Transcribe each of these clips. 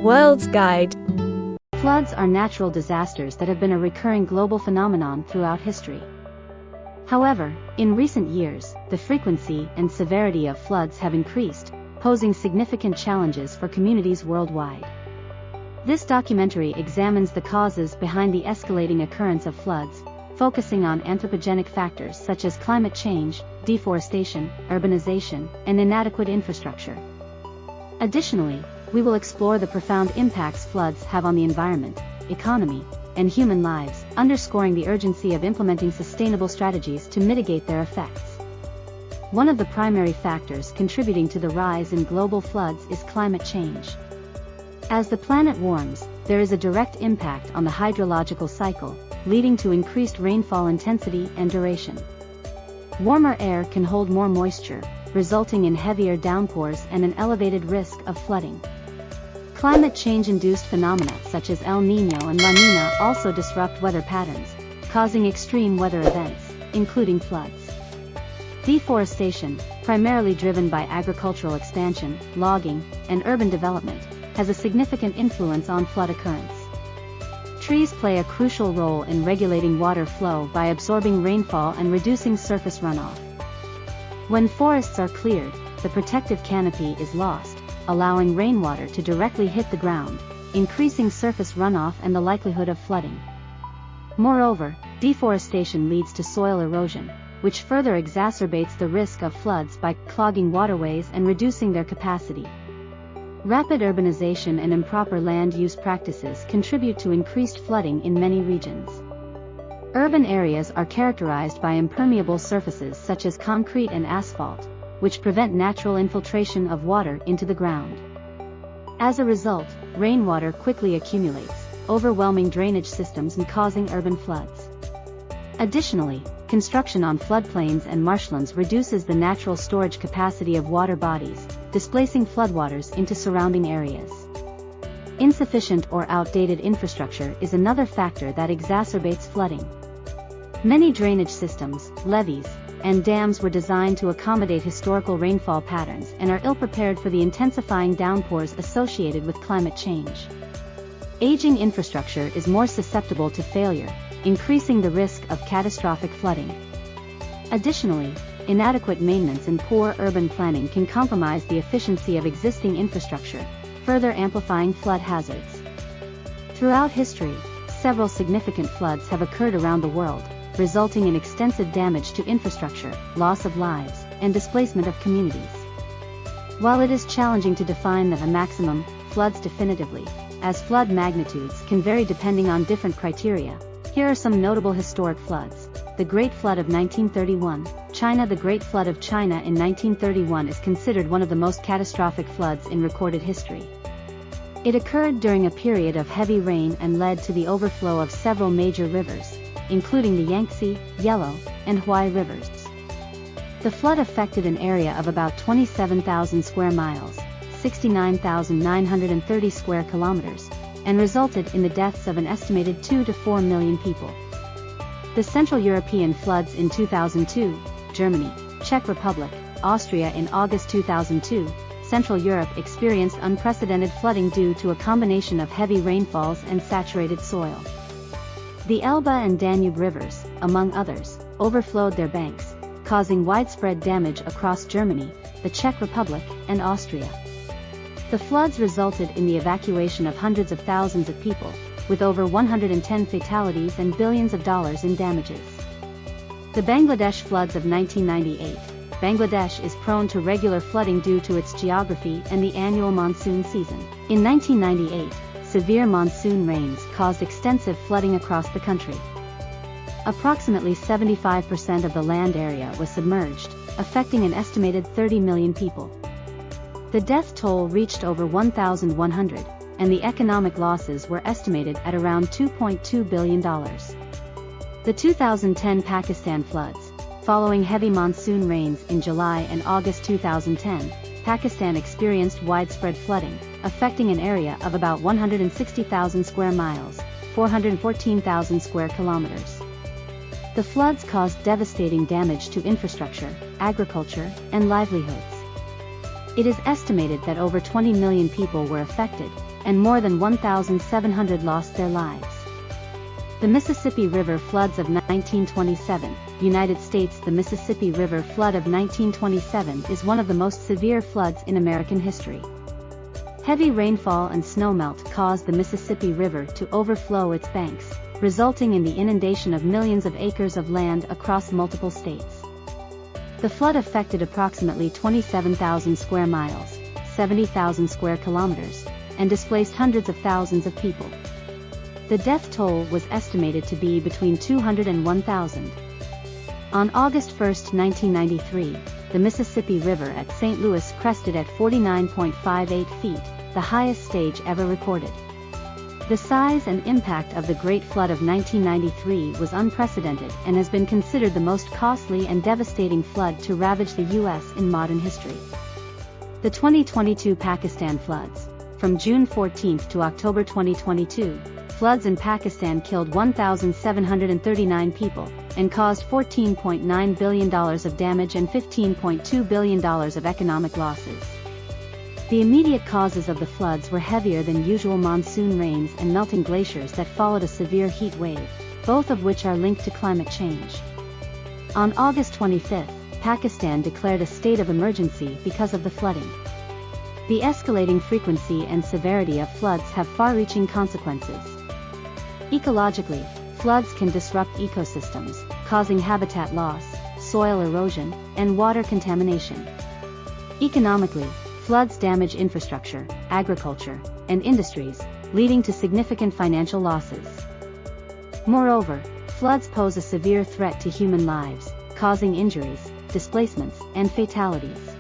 World's Guide. Floods are natural disasters that have been a recurring global phenomenon throughout history. However, in recent years, the frequency and severity of floods have increased, posing significant challenges for communities worldwide. This documentary examines the causes behind the escalating occurrence of floods, focusing on anthropogenic factors such as climate change, deforestation, urbanization, and inadequate infrastructure. Additionally, we will explore the profound impacts floods have on the environment, economy, and human lives, underscoring the urgency of implementing sustainable strategies to mitigate their effects. One of the primary factors contributing to the rise in global floods is climate change. As the planet warms, there is a direct impact on the hydrological cycle, leading to increased rainfall intensity and duration. Warmer air can hold more moisture, resulting in heavier downpours and an elevated risk of flooding. Climate change-induced phenomena such as El Niño and La Niña also disrupt weather patterns, causing extreme weather events, including floods. Deforestation, primarily driven by agricultural expansion, logging, and urban development, has a significant influence on flood occurrence. Trees play a crucial role in regulating water flow by absorbing rainfall and reducing surface runoff. When forests are cleared, the protective canopy is lost, allowing rainwater to directly hit the ground, increasing surface runoff and the likelihood of flooding. Moreover, deforestation leads to soil erosion, which further exacerbates the risk of floods by clogging waterways and reducing their capacity. Rapid urbanization and improper land use practices contribute to increased flooding in many regions. Urban areas are characterized by impermeable surfaces such as concrete and asphalt, which prevent natural infiltration of water into the ground. As a result, rainwater quickly accumulates, overwhelming drainage systems and causing urban floods. Additionally, construction on floodplains and marshlands reduces the natural storage capacity of water bodies, displacing floodwaters into surrounding areas. Insufficient or outdated infrastructure is another factor that exacerbates flooding. Many drainage systems, levees, and dams were designed to accommodate historical rainfall patterns and are ill-prepared for the intensifying downpours associated with climate change. Aging infrastructure is more susceptible to failure, increasing the risk of catastrophic flooding. Additionally, inadequate maintenance and poor urban planning can compromise the efficiency of existing infrastructure, further amplifying flood hazards. Throughout history, several significant floods have occurred around the world, resulting in extensive damage to infrastructure, loss of lives, and displacement of communities. While it is challenging to define the maximum floods definitively, as flood magnitudes can vary depending on different criteria, here are some notable historic floods. The Great Flood of 1931, China. The Great Flood of China in 1931 is considered one of the most catastrophic floods in recorded history. It occurred during a period of heavy rain and led to the overflow of several major rivers, including the Yangtze, Yellow, and Huai rivers. The flood affected an area of about 27,000 square miles, 69,930 square kilometers, and resulted in the deaths of an estimated 2 to 4 million people. The Central European floods in 2002, Germany, Czech Republic, Austria. In August 2002, Central Europe experienced unprecedented flooding due to a combination of heavy rainfalls and saturated soil. The Elbe and Danube rivers, among others, overflowed their banks, causing widespread damage across Germany, the Czech Republic, and Austria. The floods resulted in the evacuation of hundreds of thousands of people, with over 110 fatalities and billions of dollars in damages. The Bangladesh floods of 1998. Bangladesh is prone to regular flooding due to its geography and the annual monsoon season. In 1998, severe monsoon rains caused extensive flooding across the country. Approximately 75% of the land area was submerged, affecting an estimated 30 million people. The death toll reached over 1,100, and the economic losses were estimated at around $2.2 billion. The 2010 Pakistan floods. Following heavy monsoon rains in July and August 2010, Pakistan experienced widespread flooding, affecting an area of about 160,000 square miles, 414,000 square kilometers. The floods caused devastating damage to infrastructure, agriculture, and livelihoods. It is estimated that over 20 million people were affected, and more than 1,700 lost their lives. The Mississippi River floods of 1927, United States. The Mississippi River flood of 1927 is one of the most severe floods in American history. Heavy rainfall and snowmelt caused the Mississippi River to overflow its banks, resulting in the inundation of millions of acres of land across multiple states. The flood affected approximately 27,000 square miles, 70,000 square kilometers, and displaced hundreds of thousands of people. The death toll was estimated to be between 200 and 1,000. On August 1, 1993, the Mississippi River at St. Louis crested at 49.58 feet, the highest stage ever recorded. The size and impact of the Great Flood of 1993 was unprecedented and has been considered the most costly and devastating flood to ravage the U.S. in modern history. The 2022 Pakistan floods. From June 14 to October 2022, floods in Pakistan killed 1,739 people, and caused $14.9 billion of damage and $15.2 billion of economic losses. The immediate causes of the floods were heavier than usual monsoon rains and melting glaciers that followed a severe heat wave, both of which are linked to climate change. On August 25, Pakistan declared a state of emergency because of the flooding. The escalating frequency and severity of floods have far-reaching consequences. Ecologically, floods can disrupt ecosystems, causing habitat loss, soil erosion, and water contamination. Economically, floods damage infrastructure, agriculture, and industries, leading to significant financial losses. Moreover, floods pose a severe threat to human lives, causing injuries, displacements, and fatalities.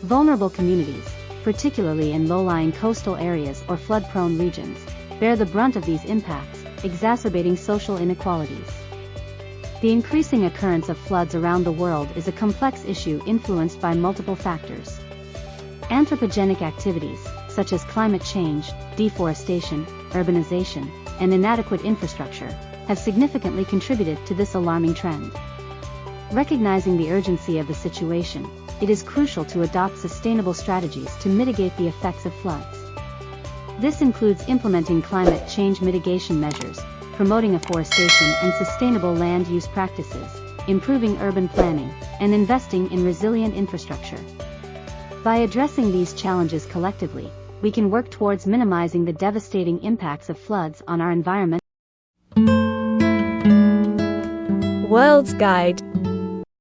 Vulnerable communities, particularly in low-lying coastal areas or flood-prone regions, bear the brunt of these impacts, exacerbating social inequalities. The increasing occurrence of floods around the world is a complex issue influenced by multiple factors. Anthropogenic activities, such as climate change, deforestation, urbanization, and inadequate infrastructure, have significantly contributed to this alarming trend. Recognizing the urgency of the situation, it is crucial to adopt sustainable strategies to mitigate the effects of floods. This includes implementing climate change mitigation measures, promoting afforestation and sustainable land use practices, improving urban planning, and investing in resilient infrastructure. By addressing these challenges collectively, we can work towards minimizing the devastating impacts of floods on our environment. World's Guide